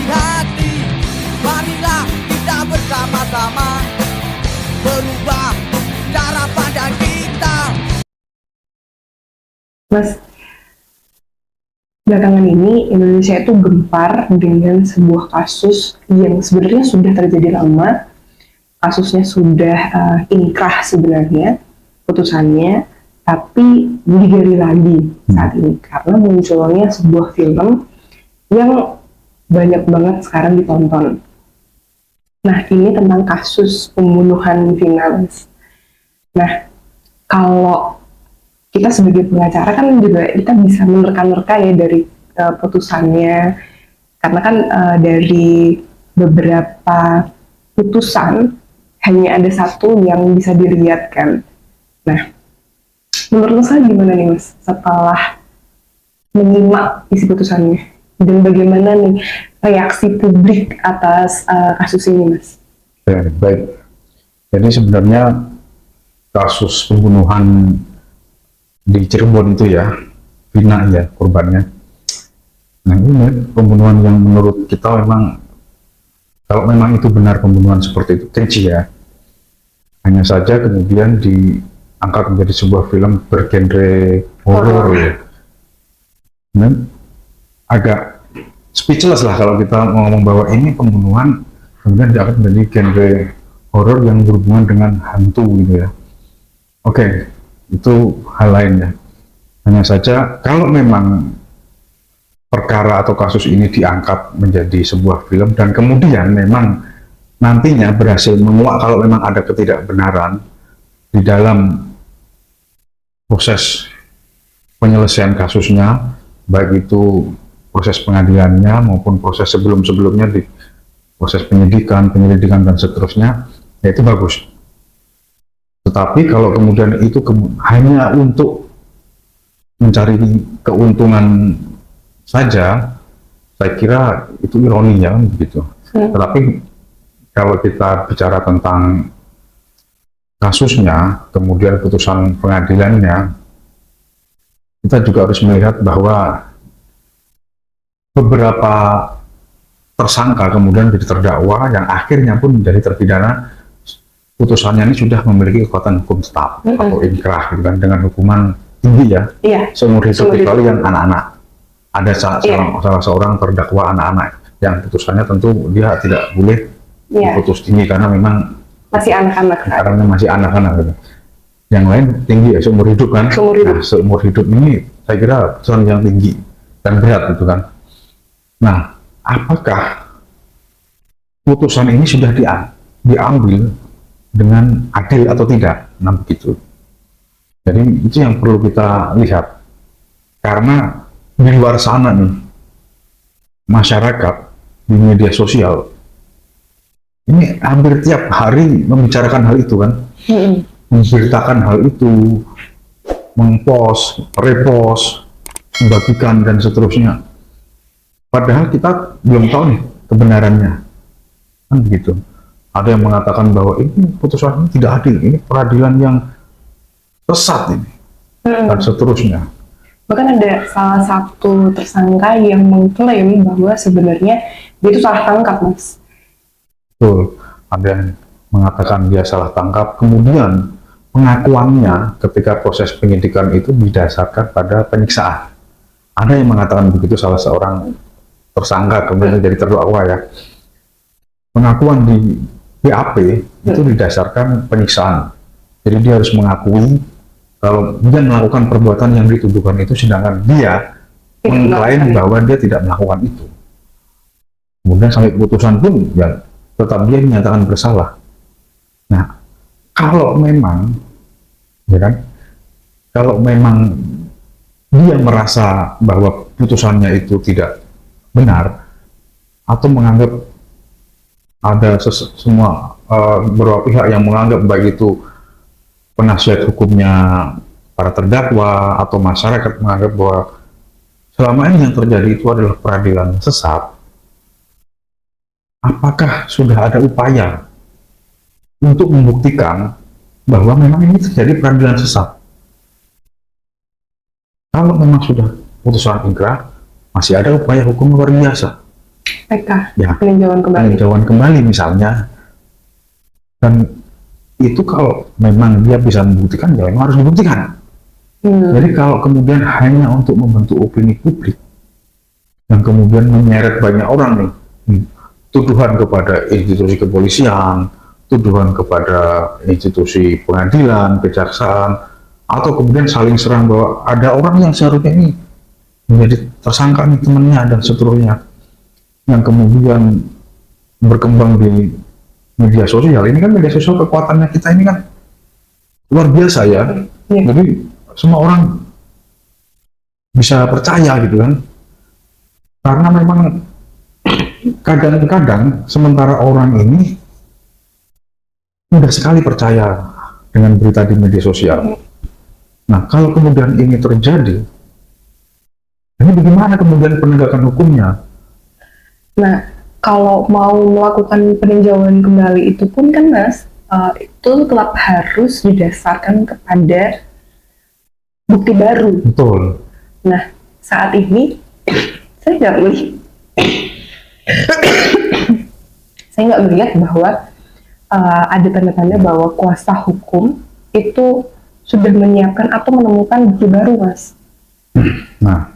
hati-hati, marilah kita bersama-sama berubah cara pandang kita. Mas, belakangan ini Indonesia itu gempar dengan sebuah kasus yang sebenarnya sudah terjadi lama. Kasusnya sudah inkrah sebenarnya putusannya, tapi digali lagi saat ini karena munculnya sebuah film yang banyak banget sekarang ditonton. Nah, ini tentang kasus pembunuhan vina, Mas. Nah, kalau kita sebagai pengacara kan juga kita bisa menerka-nerka ya dari putusannya, karena kan dari beberapa putusan hanya ada satu yang bisa diriatkan. Nah, menurut saya gimana nih Mas setelah menyimak isi putusannya, dan bagaimana nih reaksi publik atas kasus ini, Mas? Ya, baik. Jadi sebenarnya kasus pembunuhan di Cirebon itu ya, Vina ya korbannya. Nah ini pembunuhan yang menurut kita memang, kalau memang itu benar pembunuhan seperti itu, keji ya. Hanya saja kemudian diangkat menjadi sebuah film bergenre horor ya. Dan agak speechless lah kalau kita ngomong bahwa ini pembunuhan kemudian diangkat menjadi genre horor yang berhubungan dengan hantu gitu ya. Oke. Itu hal lainnya. Hanya saja kalau memang perkara atau kasus ini diangkat menjadi sebuah film dan kemudian memang nantinya berhasil menguak kalau memang ada ketidakbenaran di dalam proses penyelesaian kasusnya, baik itu proses pengadilannya maupun proses sebelum-sebelumnya di proses penyelidikan dan seterusnya, ya itu bagus. Tetapi kalau kemudian itu hanya untuk mencari keuntungan saja, saya kira itu ironi ya begitu. Tetapi kalau kita bicara tentang kasusnya, kemudian putusan pengadilannya, kita juga harus melihat bahwa beberapa tersangka kemudian menjadi terdakwa yang akhirnya pun menjadi terpidana, putusannya ini sudah memiliki kekuatan hukum tetap atau inkrah gitu kan, dengan hukuman tinggi ya, seumur hidup, kecuali yang anak-anak. Ada salah seorang terdakwa anak-anak yang putusannya tentu dia tidak boleh diputus tinggi karena memang masih anak-anak. Karena masih anak-anak gitu. Yang lain tinggi ya, seumur hidup kan. Nah, seumur hidup ini saya kira putusan yang tinggi dan berat gitu kan. Nah, apakah putusan ini sudah diambil dengan adil atau tidak? Nah begitu. Jadi itu yang perlu kita lihat, karena di luar sana nih masyarakat di media sosial ini hampir tiap hari membicarakan hal itu kan, memberitakan hal itu, mengpost, repost, membagikan dan seterusnya. Padahal kita belum tahu nih kebenarannya, kan begitu. Ada yang mengatakan bahwa ini putusan ini tidak adil, ini peradilan yang sesat ini, dan seterusnya. Bahkan ada salah satu tersangka yang mengklaim bahwa sebenarnya dia itu salah tangkap, Mas. Betul, ada yang mengatakan dia salah tangkap, kemudian pengakuannya ketika proses penyidikan itu didasarkan pada penyiksaan. Ada yang mengatakan begitu, salah seorang tersangka kemudian jadi terdakwa ya. Pengakuan di BAP itu didasarkan penyiksaan. Jadi dia harus mengakui kalau dia melakukan perbuatan yang dituduhkan itu, sedangkan dia mengklaim bahwa dia tidak melakukan itu. Kemudian sampai putusan pun ya tetap dia dinyatakan bersalah. Nah, kalau memang ya kan, kalau memang dia merasa bahwa putusannya itu tidak benar atau menganggap ada beberapa pihak yang menganggap baik itu penasihat hukumnya para terdakwa atau masyarakat menganggap bahwa selama ini yang terjadi itu adalah peradilan sesat, apakah sudah ada upaya untuk membuktikan bahwa memang ini terjadi peradilan sesat? Kalau memang sudah putusan inkrah, masih ada upaya hukum luar biasa PK, Ya, peninjauan kembali. peninjauan kembali misalnya. Dan itu kalau memang dia bisa membuktikan, ya memang harus dibuktikan. Jadi kalau kemudian hanya untuk membentuk opini publik yang kemudian menyeret banyak orang nih, tuduhan kepada institusi kepolisian, tuduhan kepada institusi pengadilan, kejaksaan, atau kemudian saling serang bahwa ada orang yang seharusnya ini menjadi tersangka nih temannya dan seterusnya, yang kemudian berkembang di media sosial. Ini kan media sosial kekuatannya kita ini kan luar biasa ya. Jadi semua orang bisa percaya gitu kan, karena memang kadang-kadang sementara orang ini mudah sekali percaya dengan berita di media sosial. Nah, kalau kemudian ini terjadi, ini bagaimana kemudian penegakan hukumnya? Nah, kalau mau melakukan peninjauan kembali itu pun kan Mas, itu tetap harus didasarkan kepada bukti baru. Betul. Nah, saat ini saya nggak melihat, saya nggak melihat bahwa ada tanda-tanda bahwa kuasa hukum itu sudah menyiapkan atau menemukan bukti baru, Mas. Nah,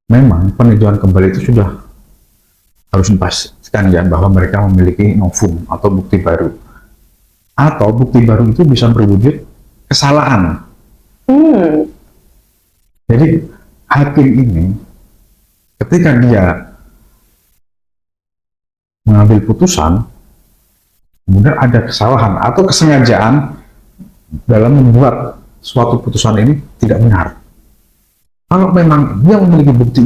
memang peninjauan kembali itu sudah harus dipastikan ya bahwa mereka memiliki novum atau bukti baru. Atau bukti baru itu bisa berwujud kesalahan. Jadi hakim ini ketika dia mengambil putusan, kemudian ada kesalahan atau kesengajaan dalam membuat suatu putusan ini tidak benar. Kalau memang dia memiliki bukti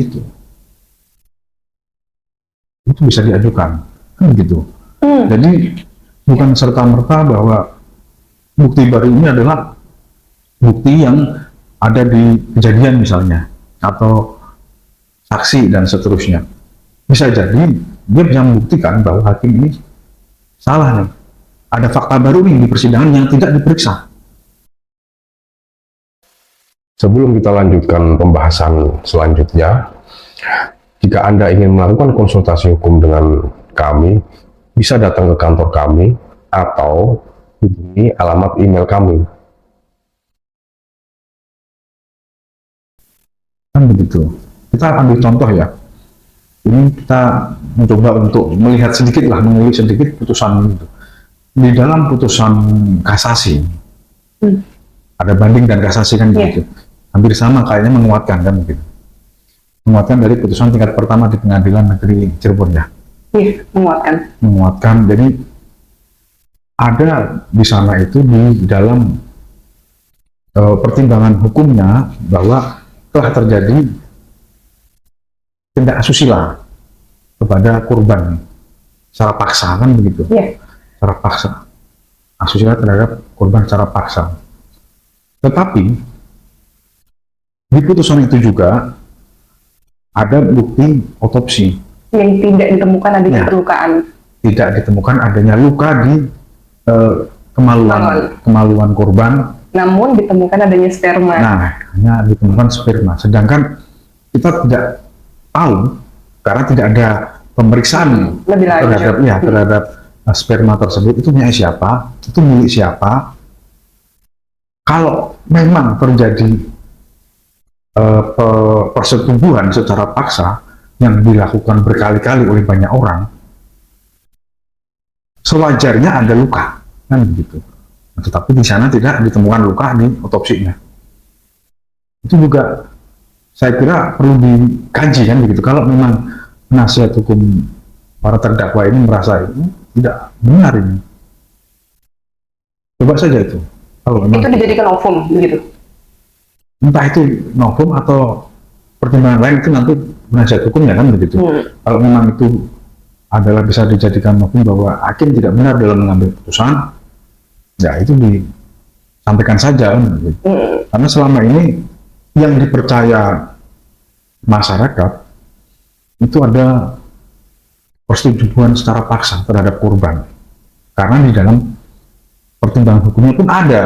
itu bisa diajukan, kan begitu. Jadi bukan serta-merta bahwa bukti baru ini adalah bukti yang ada di kejadian misalnya, atau saksi dan seterusnya. Bisa jadi dia bisa membuktikan bahwa hakim ini salah nih. Ada fakta baru nih di persidangan yang tidak diperiksa. Sebelum kita lanjutkan pembahasan selanjutnya, jika Anda ingin melakukan konsultasi hukum dengan kami, bisa datang ke kantor kami atau hubungi alamat email kami. Kan begitu. Kita ambil contoh ya. Ini kita mencoba untuk melihat sedikit lah, mengulik sedikit putusan itu. Di dalam putusan kasasi, ada banding dan kasasi kan begitu. Hampir sama kayaknya, menguatkan kan begitu. Menguatkan dari putusan tingkat pertama di Pengadilan Negeri Cirebon ya. Iya, menguatkan. Menguatkan. Jadi ada di sana itu di dalam pertimbangan hukumnya bahwa telah terjadi tindak asusila kepada korban secara paksa kan begitu. Secara paksa, asusila terhadap korban secara paksa. Tetapi di putusan itu juga ada bukti otopsi yang tidak ditemukan adanya perlukaan. Tidak ditemukan adanya luka di kemaluan korban. Namun ditemukan adanya sperma. Nah, hanya ditemukan sperma. Sedangkan kita tidak tahu karena tidak ada pemeriksaan lebih lanjut terhadap sperma tersebut, itu milik siapa, itu milik siapa. Kalau memang terjadi persetubuhan secara paksa yang dilakukan berkali-kali oleh banyak orang, sewajarnya ada luka, kan begitu. Tetapi di sana tidak ditemukan luka di otopsinya. Itu juga saya kira perlu dikaji kan begitu. Kalau memang penasihat hukum para terdakwa ini merasa ini tidak benar ini, coba saja itu. Kalau memang itu dijadikan novum begitu. Entah itu novum atau pertimbangan lain, itu nanti penasihat hukumnya kan begitu. Kalau memang itu adalah bisa dijadikan novum bahwa hakim tidak benar dalam mengambil putusan, ya itu disampaikan saja kan begitu. Karena selama ini yang dipercaya masyarakat itu ada persetubuhan secara paksa terhadap korban, karena di dalam pertimbangan hukumnya pun ada.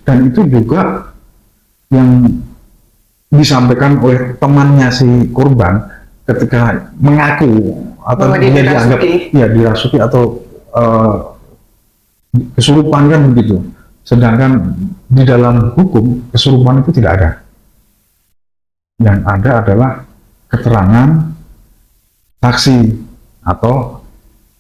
Dan itu juga yang disampaikan oleh temannya si korban ketika mengaku atau Bahwa dia dia dianggap dirasuki atau kesurupan kan begitu. Sedangkan di dalam hukum kesurupan itu tidak ada. Yang ada adalah keterangan saksi atau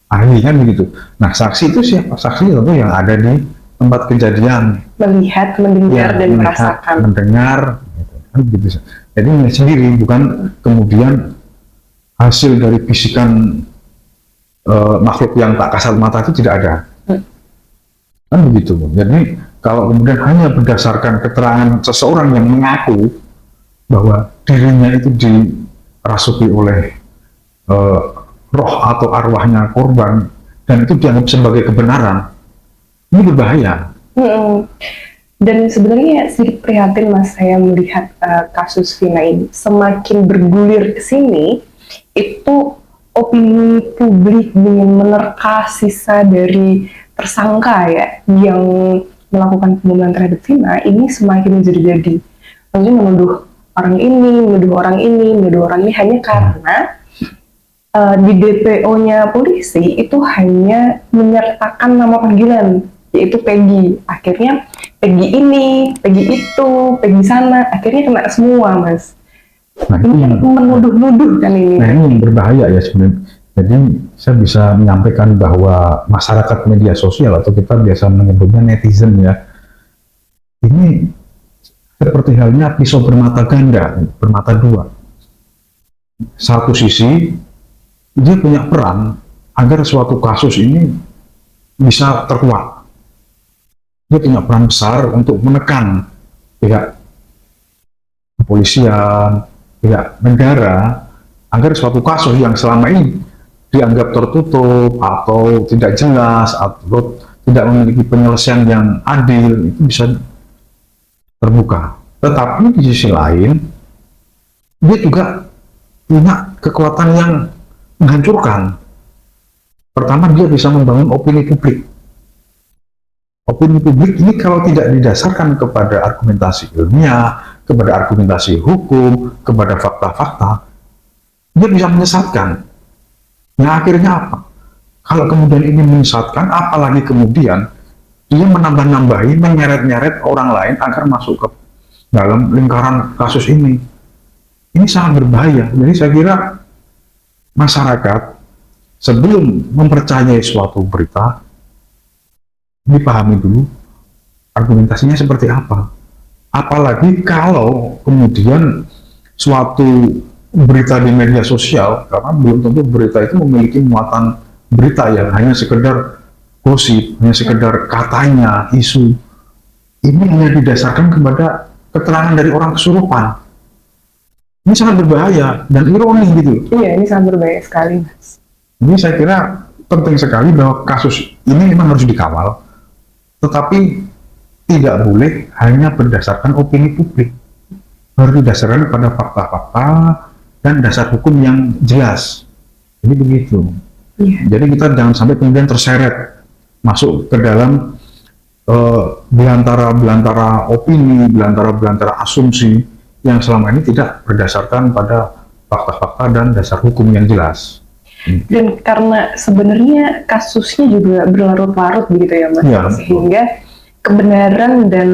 ahli kan begitu. Nah, saksi itu siapa? Saksi tentu yang ada di tempat kejadian, melihat, mendengar, dan merasakan. Mendengar, gitu. Kan begitu. Jadi sendiri, bukan kemudian hasil dari bisikan makhluk yang tak kasat mata itu tidak ada. Kan begitu. Jadi kalau kemudian hanya berdasarkan keterangan seseorang yang mengaku bahwa dirinya itu dirasuki oleh roh atau arwahnya korban dan itu dianggap sebagai kebenaran, ini berbahaya. Dan sebenarnya sedikit prihatin Mas, saya melihat kasus Vina ini semakin bergulir ke sini, itu opini publik dengan menerka sisa dari tersangka ya yang melakukan pembunuhan terhadap Vina ini semakin menjadi-jadi. Maksudnya menuduh orang ini, menuduh orang ini, menuduh orang ini hanya karena di DPO-nya polisi itu hanya menyertakan nama panggilan, yaitu Peggy. Akhirnya Peggy ini, Peggy itu, Peggy sana, akhirnya kena semua, Mas. Nah, ini kan menuduh-nuduh kan ini. Nah, ini yang berbahaya ya sebenarnya. Jadi saya bisa menyampaikan bahwa masyarakat media sosial atau kita biasa menyebutnya netizen ya, ini seperti halnya pisau bermata ganda, bermata dua. Satu sisi dia punya peran agar suatu kasus ini bisa terkuat. Dia punya peran besar untuk menekan pihak kepolisian, pihak negara agar suatu kasus yang selama ini dianggap tertutup atau tidak jelas atau tidak memiliki penyelesaian yang adil itu bisa terbuka. Tetapi di sisi lain dia juga punya kekuatan yang menghancurkan. Pertama, dia bisa membangun opini publik. Opini publik ini kalau tidak didasarkan kepada argumentasi ilmiah, kepada argumentasi hukum, kepada fakta-fakta, dia bisa menyesatkan. Nah, akhirnya apa? Kalau kemudian ini menyesatkan, apalagi kemudian dia menambah-nambahi, menyeret-nyeret orang lain agar masuk ke dalam lingkaran kasus ini. Ini sangat berbahaya. Jadi saya kira masyarakat sebelum mempercayai suatu berita, dipahami dulu argumentasinya seperti apa. Apalagi kalau kemudian suatu berita di media sosial, karena belum tentu berita itu memiliki muatan berita ya, hanya sekedar gosip, hanya sekedar katanya, isu. Ini hanya didasarkan kepada keterangan dari orang kesurupan. Ini sangat berbahaya dan ironi gitu. Iya, ini sangat berbahaya sekali, Mas. Jadi saya kira penting sekali bahwa kasus ini memang harus dikawal, tetapi tidak boleh hanya berdasarkan opini publik. Harus didasarkan pada fakta-fakta dan dasar hukum yang jelas. Jadi begitu. Iya. Jadi kita jangan sampai kemudian terseret masuk ke dalam belantara opini, belantara asumsi yang selama ini tidak berdasarkan pada fakta-fakta dan dasar hukum yang jelas. Dan karena sebenarnya kasusnya juga berlarut-larut begitu ya, Mas, Ya, sehingga kebenaran dan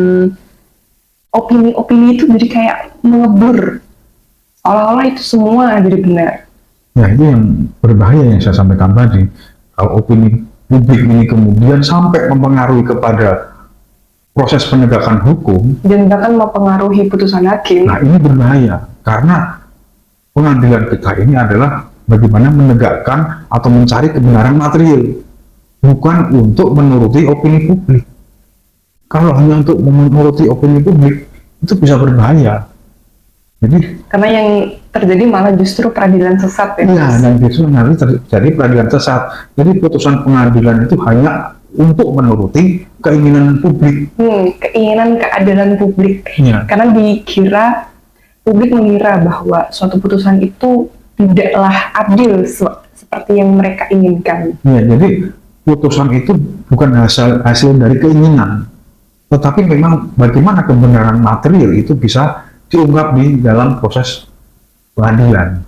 opini-opini itu jadi kayak mengebur, seolah-olah itu semua jadi benar. Ya, itu yang berbahaya yang saya sampaikan tadi. Kalau opini publik ini kemudian sampai mempengaruhi kepada proses penegakan hukum Dan bahkan mempengaruhi putusan hakim. nah ini berbahaya karena pengadilan kita ini adalah bagaimana menegakkan atau mencari kebenaran material, bukan untuk menuruti opini publik. Kalau hanya untuk menuruti opini publik itu bisa berbahaya. Jadi Karena yang terjadi malah justru peradilan sesat ya. iya, Mas. dan justru nanti terjadi peradilan sesat. Jadi putusan pengadilan itu hanya untuk menuruti keinginan publik. Keinginan keadilan publik. Ya. Karena publik mengira bahwa suatu putusan itu tidaklah adil seperti yang mereka inginkan. Ya, jadi putusan itu bukan hasil dari keinginan, tetapi memang bagaimana kebenaran material itu bisa diungkap di dalam proses pengadilan.